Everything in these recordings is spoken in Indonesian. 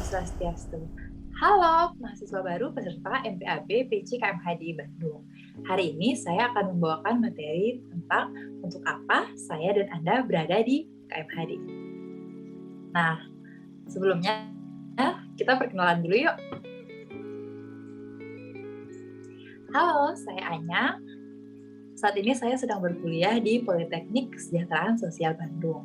Swastiastu. Halo, mahasiswa baru peserta MPAB PC KMHDI Bandung. Hari ini saya akan membawakan materi tentang untuk apa saya dan Anda berada di KMHDI. Nah, sebelumnya kita perkenalan dulu yuk. Halo, saya Anya. Saat ini saya sedang berkuliah di Politeknik Kesejahteraan Sosial Bandung.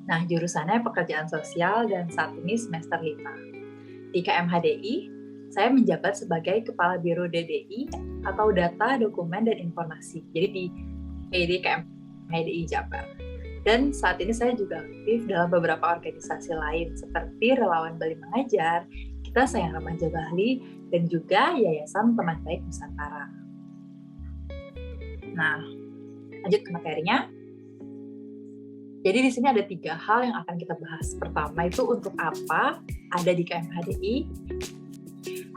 Nah, jurusannya pekerjaan sosial dan saat ini semester 5. Di KMHDI, saya menjabat sebagai Kepala Biro DDI atau Data, Dokumen, dan Informasi. Jadi di PD KMHDI Jabar. Dan saat ini saya juga aktif dalam beberapa organisasi lain seperti Relawan Bali Mengajar, Kita Sayang Remaja Bali, dan juga Yayasan Teman Baik Nusantara. Nah, lanjut ke materinya. Jadi di sini ada 3 hal yang akan kita bahas. Pertama itu untuk apa ada di KMHDI.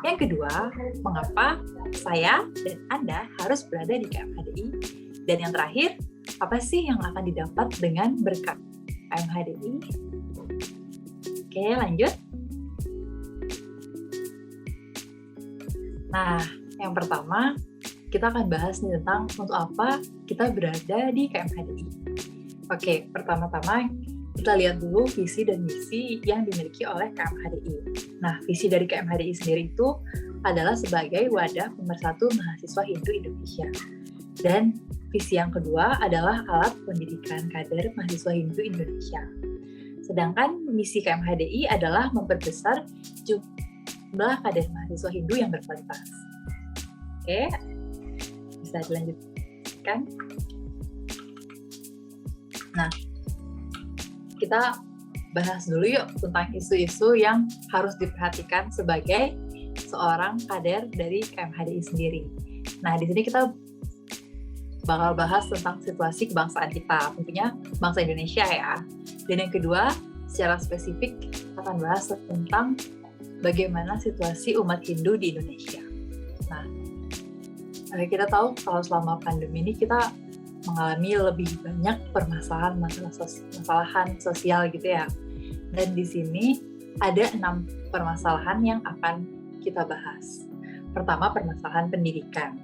Yang kedua, mengapa saya dan Anda harus berada di KMHDI. Dan yang terakhir, apa sih yang akan didapat dengan berkat KMHDI. Oke, lanjut. Nah, yang pertama, kita akan bahas nih tentang untuk apa kita berada di KMHDI. Oke, pertama-tama kita lihat dulu visi dan misi yang dimiliki oleh KMHDI. Nah, visi dari KMHDI sendiri itu adalah sebagai wadah pemersatu mahasiswa Hindu Indonesia. Dan visi yang kedua adalah alat pendidikan kader mahasiswa Hindu Indonesia. Sedangkan misi KMHDI adalah memperbesar jumlah kader mahasiswa Hindu yang berkualitas. Oke, bisa dilanjutkan. Nah, kita bahas dulu yuk tentang isu-isu yang harus diperhatikan sebagai seorang kader dari KMHDI sendiri. Nah, di sini kita bakal bahas tentang situasi kebangsaan kita, tentunya bangsa Indonesia ya. Dan yang kedua, secara spesifik kita akan bahas tentang bagaimana situasi umat Hindu di Indonesia. Nah, kita tahu kalau selama pandemi ini kita mengalami lebih banyak permasalahan sosial gitu ya. Dan di sini ada 6 permasalahan yang akan kita bahas. Pertama, permasalahan pendidikan.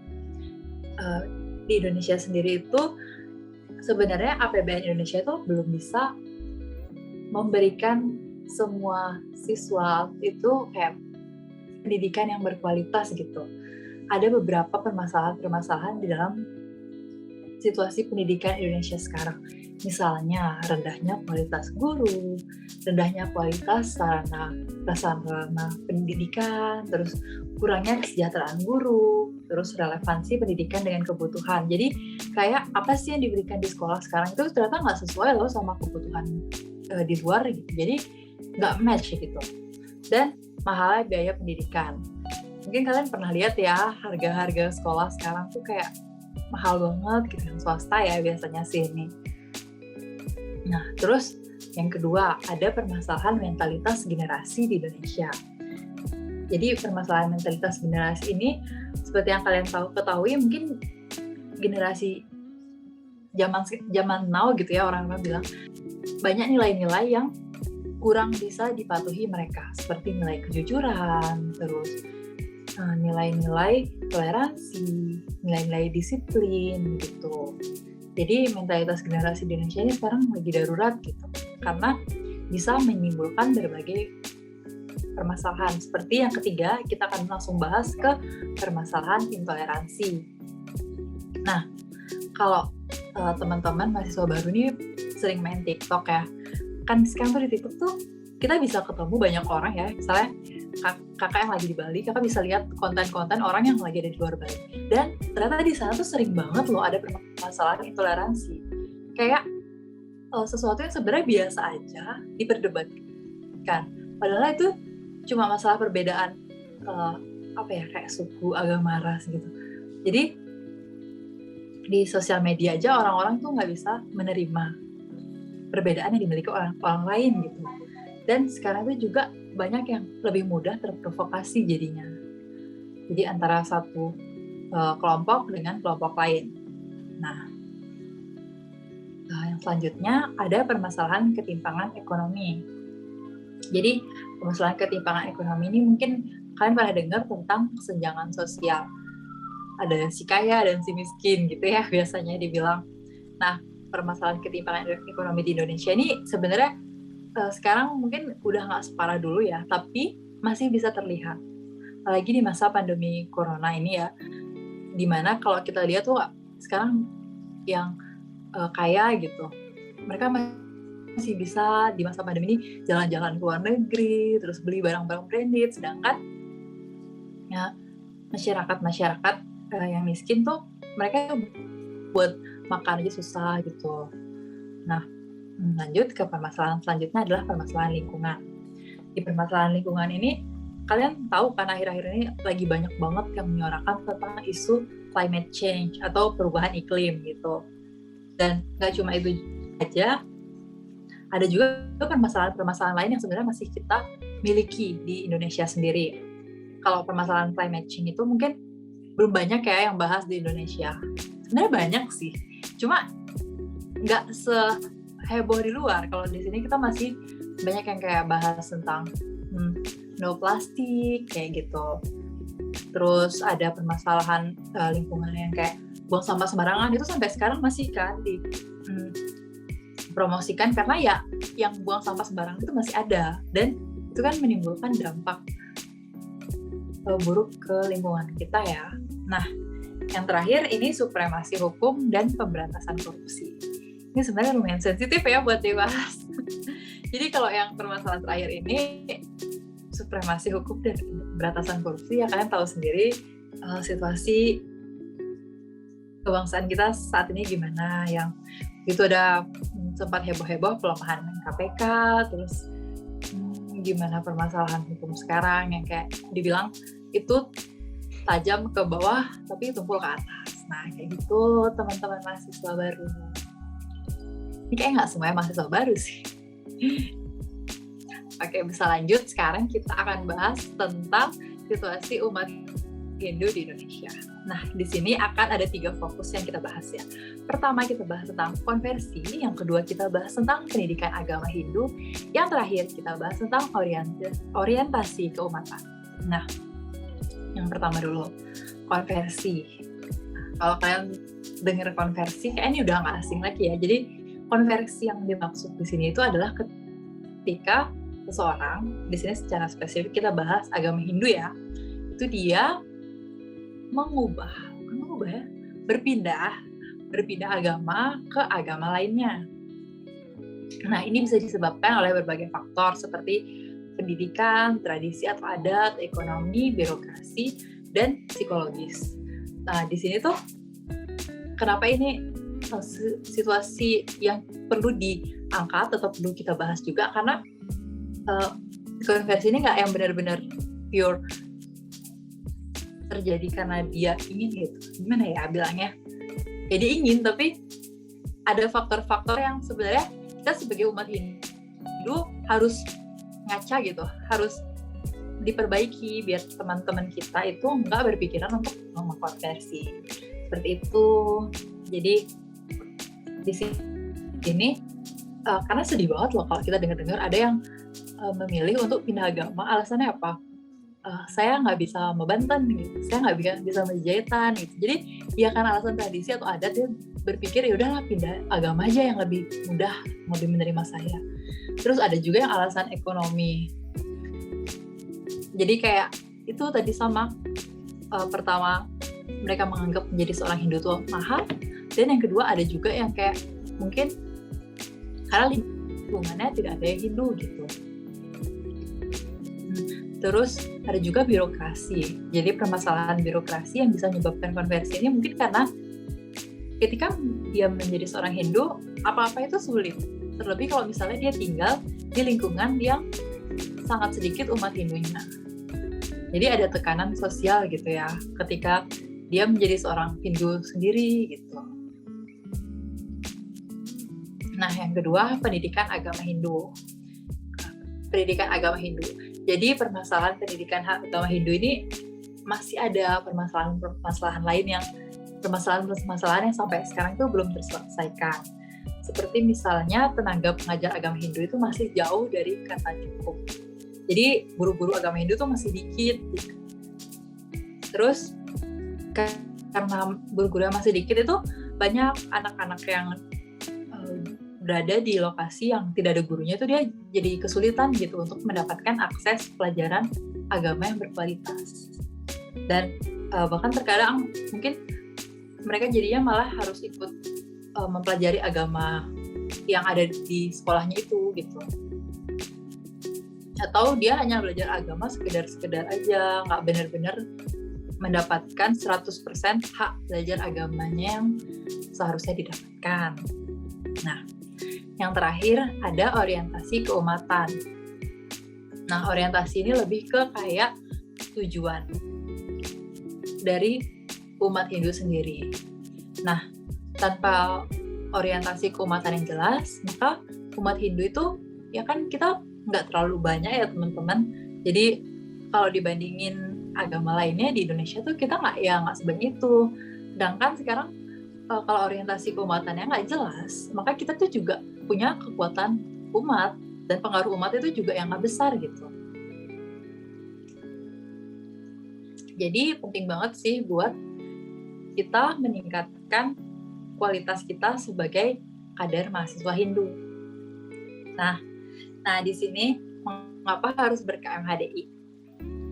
Di Indonesia sendiri itu sebenarnya APBN Indonesia itu belum bisa memberikan semua siswa itu kayak pendidikan yang berkualitas gitu. Ada beberapa permasalahan di dalam situasi pendidikan Indonesia sekarang. Misalnya rendahnya kualitas guru, rendahnya kualitas sarana pendidikan, terus kurangnya kesejahteraan guru, terus relevansi pendidikan dengan kebutuhan. Jadi kayak apa sih yang diberikan di sekolah sekarang itu ternyata nggak sesuai loh sama kebutuhan di luar gitu. Jadi nggak match gitu. Dan mahalnya biaya pendidikan. Mungkin kalian pernah lihat ya harga-harga sekolah sekarang tuh kayak mahal banget gitu, yang swasta ya biasanya sih ini. Nah, terus yang kedua, ada permasalahan mentalitas generasi di Indonesia. Jadi permasalahan mentalitas generasi ini, seperti yang kalian ketahui, mungkin generasi zaman now gitu ya, orang-orang bilang, banyak nilai-nilai yang kurang bisa dipatuhi mereka, seperti nilai kejujuran, terus nilai-nilai toleransi, nilai-nilai disiplin gitu. Jadi mentalitas generasi di Indonesia ini sekarang lagi darurat gitu, karena bisa menimbulkan berbagai permasalahan. Seperti yang ketiga, kita akan langsung bahas ke permasalahan intoleransi. Nah, kalau teman-teman mahasiswa baru ini sering main TikTok ya, kan sekarang tuh di TikTok tuh kita bisa ketemu banyak orang ya, misalnya kakak yang lagi di Bali, kakak bisa lihat konten-konten orang yang lagi ada di luar Bali. Dan ternyata di sana tuh sering banget loh ada permasalahan intoleransi. Kayak sesuatu yang sebenarnya biasa aja diperdebatkan. Padahal itu cuma masalah perbedaan kayak suku, agama, ras gitu. Jadi di sosial media aja orang-orang tuh nggak bisa menerima perbedaan yang dimiliki orang lain gitu. Dan sekarang itu juga banyak yang lebih mudah terprovokasi jadinya. Jadi antara satu kelompok dengan kelompok lain. Nah, yang selanjutnya ada permasalahan ketimpangan ekonomi. Jadi permasalahan ketimpangan ekonomi ini mungkin kalian pernah dengar tentang kesenjangan sosial. Ada si kaya dan si miskin gitu ya biasanya dibilang. Nah, permasalahan ketimpangan ekonomi di Indonesia ini sebenarnya sekarang mungkin udah nggak separah dulu ya, tapi masih bisa terlihat. Apalagi di masa pandemi corona ini ya, dimana kalau kita lihat tuh sekarang yang kaya gitu, mereka masih bisa di masa pandemi ini jalan-jalan ke luar negeri, terus beli barang-barang branded, sedangkan ya masyarakat yang miskin tuh mereka buat makan aja susah gitu. Nah, lanjut ke permasalahan selanjutnya adalah permasalahan lingkungan. Di permasalahan lingkungan ini, kalian tahu kan akhir-akhir ini lagi banyak banget yang menyuarakan tentang isu climate change atau perubahan iklim gitu. Dan nggak cuma itu aja, ada juga permasalahan-permasalahan lain yang sebenarnya masih kita miliki di Indonesia sendiri. Kalau permasalahan climate change itu mungkin belum banyak ya yang bahas di Indonesia. Sebenarnya banyak sih, cuma nggak seheboh di luar. Kalau di sini kita masih banyak yang kayak bahas tentang no plastik kayak gitu. Terus ada permasalahan lingkungan yang kayak buang sampah sembarangan, itu sampai sekarang masih kan dipromosikan karena ya yang buang sampah sembarangan itu masih ada, dan itu kan menimbulkan dampak buruk ke lingkungan kita ya. Nah, yang terakhir ini supremasi hukum dan pemberantasan korupsi. Ini sebenarnya lumayan sensitif ya buat dibahas. Jadi kalau yang permasalahan terakhir ini, supremasi hukum dan pemberantasan korupsi, ya kalian tahu sendiri situasi kebangsaan kita saat ini gimana, yang itu ada sempat heboh-heboh pelemahan KPK, terus gimana permasalahan hukum sekarang yang kayak dibilang itu tajam ke bawah tapi tumpul ke atas. Nah kayak gitu teman-teman mahasiswa baru. Ini kayak nggak semuanya mahasiswa baru sih. Oke, bisa lanjut. Sekarang kita akan bahas tentang situasi umat Hindu di Indonesia. Nah, di sini akan ada 3 fokus yang kita bahas ya. Pertama, kita bahas tentang konversi. Yang kedua, kita bahas tentang pendidikan agama Hindu. Yang terakhir, kita bahas tentang orientasi keumatan. Nah, yang pertama dulu, konversi. Kalau kalian dengar konversi, kayaknya ini udah nggak asing lagi ya. Jadi, konversi yang dimaksud di sini itu adalah ketika seseorang, di sini secara spesifik kita bahas agama Hindu ya, itu dia berpindah agama ke agama lainnya. Nah, ini bisa disebabkan oleh berbagai faktor seperti pendidikan, tradisi atau adat, ekonomi, birokrasi, dan psikologis. Nah, di sini tuh kenapa ini situasi yang perlu diangkat atau perlu kita bahas juga, karena konversi ini nggak yang benar-benar pure terjadi karena dia ingin gitu. Gimana ya bilangnya? Jadi ingin, tapi ada faktor-faktor yang sebenarnya kita sebagai umat Hindu harus ngaca gitu, harus diperbaiki biar teman-teman kita itu nggak berpikiran untuk mengkonversi. Seperti itu. Jadi di sini karena sedih banget loh kalau kita dengar-dengar ada yang memilih untuk pindah agama, alasannya apa? Saya nggak bisa membanten gitu, saya nggak bisa menjahitan gitu. Jadi ya kan alasan tradisi atau adat, dia berpikir ya udahlah pindah agama aja yang lebih mudah, lebih menerima saya. Terus ada juga yang alasan ekonomi. Jadi kayak itu tadi sama, pertama mereka menganggap menjadi seorang Hindu itu mahal, dan yang kedua ada juga yang kayak mungkin karena lingkungannya tidak ada yang Hindu gitu. Terus ada juga birokrasi. Jadi permasalahan birokrasi yang bisa menyebabkan konversi ini mungkin karena ketika dia menjadi seorang Hindu, apa-apa itu sulit. Terlebih kalau misalnya dia tinggal di lingkungan yang sangat sedikit umat Hindunya. Jadi ada tekanan sosial gitu ya, ketika dia menjadi seorang Hindu sendiri gitu. Nah, yang kedua, pendidikan agama Hindu. Pendidikan agama Hindu. Jadi permasalahan pendidikan agama Hindu ini masih ada permasalahan lain yang permasalahan yang sampai sekarang itu belum terselesaikan. Seperti misalnya tenaga pengajar agama Hindu itu masih jauh dari kata cukup. Jadi guru-guru agama Hindu tuh masih dikit. Terus karena guru-guru yang masih dikit itu banyak anak-anak yang berada di lokasi yang tidak ada gurunya, itu dia jadi kesulitan gitu untuk mendapatkan akses pelajaran agama yang berkualitas. Dan bahkan terkadang mungkin mereka jadinya malah harus ikut mempelajari agama yang ada di sekolahnya itu gitu. Atau dia hanya belajar agama sekedar aja, nggak benar-benar mendapatkan 100% hak belajar agamanya yang seharusnya didapatkan. Nah, yang terakhir ada orientasi keumatan. Nah, orientasi ini lebih ke kayak tujuan dari umat Hindu sendiri. Nah, tanpa orientasi keumatan yang jelas, maka umat Hindu itu ya kan kita nggak terlalu banyak ya teman-teman. Jadi kalau dibandingin agama lainnya di Indonesia tuh kita nggak sebanyak itu. Sedangkan sekarang kalau orientasi keumatannya nggak jelas, maka kita tuh juga punya kekuatan umat dan pengaruh umat itu juga yang nggak besar gitu. Jadi penting banget sih buat kita meningkatkan kualitas kita sebagai kader mahasiswa Hindu. Nah di sini mengapa harus ber-KMHDI?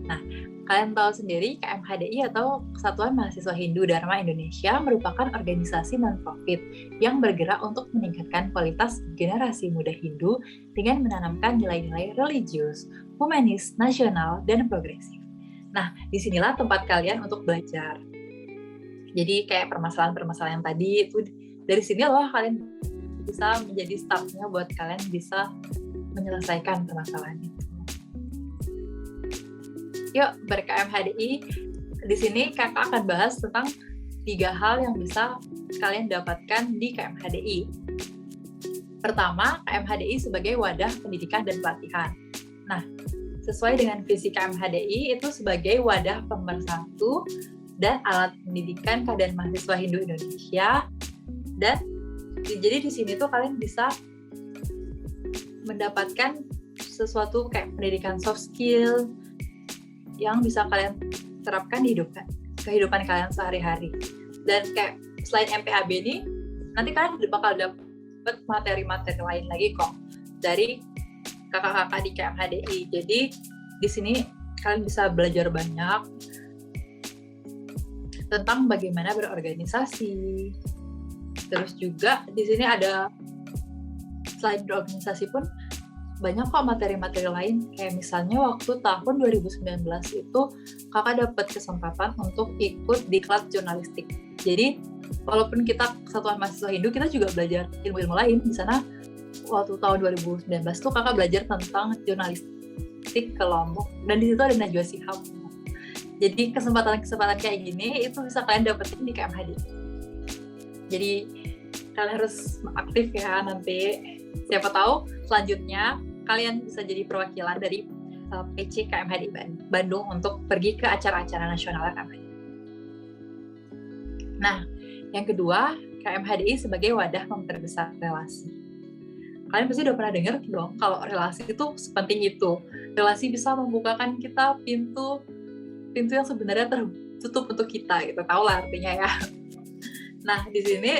Nah, kalian tahu sendiri KMHDI atau Kesatuan Mahasiswa Hindu Dharma Indonesia merupakan organisasi non-profit yang bergerak untuk meningkatkan kualitas generasi muda Hindu dengan menanamkan nilai-nilai religius, humanis, nasional, dan progresif. Nah, disinilah tempat kalian untuk belajar. Jadi kayak permasalahan-permasalahan tadi itu dari sini loh kalian bisa menjadi staffnya buat kalian bisa menyelesaikan permasalahan itu. Yuk, ber-KMHDI. Di sini kakak akan bahas tentang 3 hal yang bisa kalian dapatkan di KMHDI. Pertama, KMHDI sebagai wadah pendidikan dan pelatihan. Nah, sesuai dengan visi KMHDI itu sebagai wadah pemersatu dan alat pendidikan kader mahasiswa Hindu Indonesia. Dan jadi di sini tuh kalian bisa mendapatkan sesuatu kayak pendidikan soft skill yang bisa kalian terapkan di kehidupan kalian sehari-hari. Dan kayak selain MPAB ini, nanti kalian bakal dapat materi-materi lain lagi kok dari kakak-kakak di KMHDI. Jadi di sini kalian bisa belajar banyak tentang bagaimana berorganisasi. Terus juga di sini ada selain berorganisasi pun banyak kok materi-materi lain. Kayak misalnya waktu tahun 2019 itu kakak dapat kesempatan untuk ikut di klub jurnalistik. Jadi walaupun kita Kesatuan Mahasiswa Hindu, kita juga belajar ilmu-ilmu lain. Di sana waktu tahun 2019 tuh kakak belajar tentang jurnalistik ke Lombok, dan di situ ada Najwa Shihab. Jadi kesempatan-kesempatan kayak gini itu bisa kalian dapetin di KMHD. Jadi kalian harus aktif ya nanti. Siapa tahu selanjutnya kalian bisa jadi perwakilan dari PC KMHD Bandung untuk pergi ke acara-acara nasional KMHD. Nah, yang kedua, KMHDI sebagai wadah memperbesar relasi. Kalian pasti udah pernah dengar dong kalau relasi itu sepenting itu. Relasi bisa membukakan kita pintu yang sebenarnya tertutup untuk kita, gitu. Tahu lah artinya ya. Nah, di sini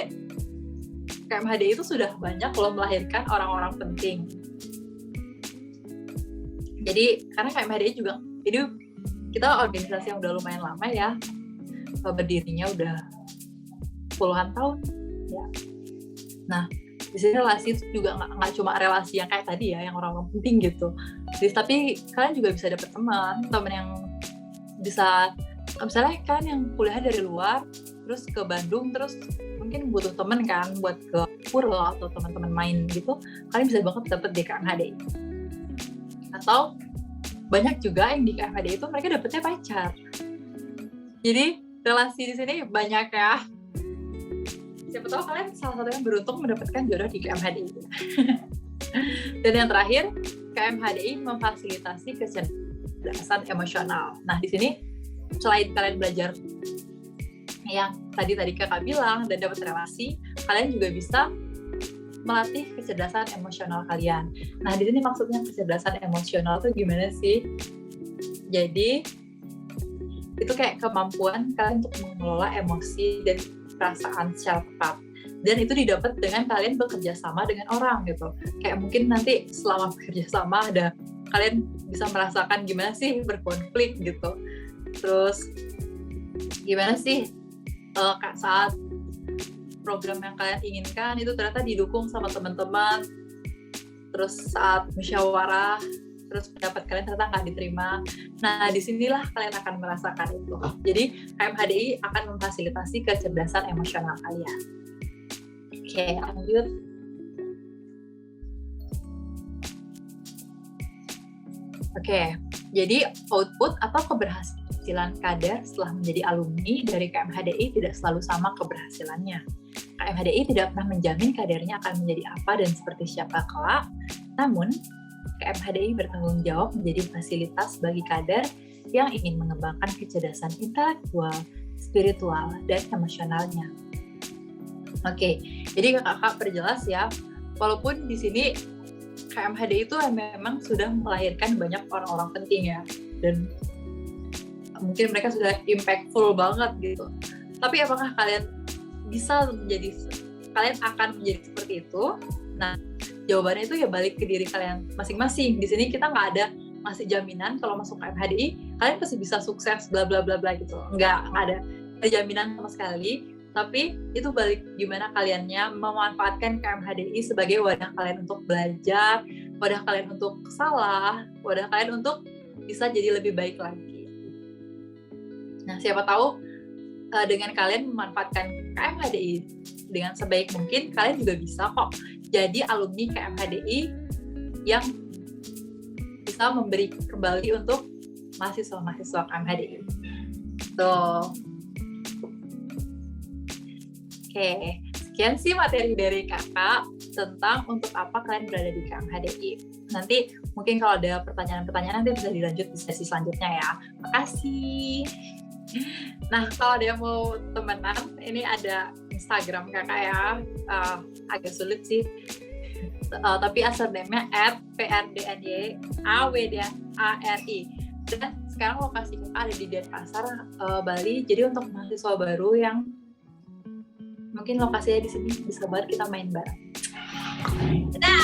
KMHDI itu sudah banyak loh melahirkan orang-orang penting. Jadi karena KMHDI juga, ini kita organisasi yang udah lumayan lama ya, berdirinya udah puluhan tahun ya. Nah, di sini relasi itu juga nggak cuma relasi yang kayak tadi ya, yang orang-orang penting gitu. Jadi, tapi kalian juga bisa dapet teman yang bisa, misalnya kan yang kuliah dari luar, terus ke Bandung, terus mungkin butuh temen kan buat ke Pura atau teman-teman main gitu, kalian bisa banget dapet di KMHDI. Atau banyak juga yang di KMHDI itu mereka dapetnya pacar. Jadi relasi di sini banyak ya. Siapa tahu kalian salah satu yang beruntung mendapatkan jodoh di KMHDI. Dan yang terakhir, KMHDI memfasilitasi kecerdasan emosional. Nah, di sini selain kalian belajar yang tadi kakak bilang dan dapat relasi, kalian juga bisa melatih kecerdasan emosional kalian. Nah, di sini maksudnya kecerdasan emosional tuh gimana sih? Jadi, itu kayak kemampuan kalian untuk mengelola emosi dan perasaan secara tepat. Dan itu didapat dengan kalian bekerja sama dengan orang gitu. Kayak mungkin nanti selama bekerja sama kalian bisa merasakan gimana sih berkonflik gitu. Terus gimana sih saat program yang kalian inginkan itu ternyata didukung sama teman-teman. Terus saat musyawarah, terus pendapat kalian ternyata nggak diterima. Nah, disinilah kalian akan merasakan itu. Jadi, KMHDI akan memfasilitasi kecerdasan emosional kalian. Oke, lanjut. Oke, jadi output atau keberhasilan kader setelah menjadi alumni dari KMHDI tidak selalu sama keberhasilannya. KMHDI tidak pernah menjamin kadernya akan menjadi apa dan seperti siapa kelak, namun KMHDI bertanggung jawab menjadi fasilitas bagi kader yang ingin mengembangkan kecerdasan intelektual, spiritual, dan emosionalnya. Oke, jadi kakak perjelas ya, walaupun di sini KMHDI itu memang sudah melahirkan banyak orang-orang penting ya, dan mungkin mereka sudah impactful banget gitu. Tapi apakah kalian akan menjadi seperti itu? Nah, jawabannya itu ya balik ke diri kalian masing-masing. Di sini kita nggak ada ngasih jaminan kalau masuk KMHDI kalian pasti bisa sukses bla bla bla bla gitu. Nggak ada jaminan sama sekali. Tapi itu balik gimana kaliannya memanfaatkan KMHDI sebagai wadah kalian untuk belajar, wadah kalian untuk salah, wadah kalian untuk bisa jadi lebih baik lagi. Nah, siapa tahu dengan kalian memanfaatkan KMHDI dengan sebaik mungkin, kalian juga bisa kok jadi alumni KMHDI yang bisa memberi kembali untuk mahasiswa-mahasiswa KMHDI. Tuh. Oke, sekian sih materi dari kakak tentang untuk apa kalian berada di KMHDI. Nanti mungkin kalau ada pertanyaan-pertanyaan nanti bisa dilanjut di sesi selanjutnya ya. Makasih. Nah, kalau ada yang mau temenan, ini ada Instagram kakak ya. Agak sulit sih. Tapi username-nya @PRDNYAWDARI. Dan sekarang lokasi kakak ada di Denpasar, Bali. Jadi untuk mahasiswa baru yang mungkin lokasinya di sini bisa banget kita main bareng. Dadah!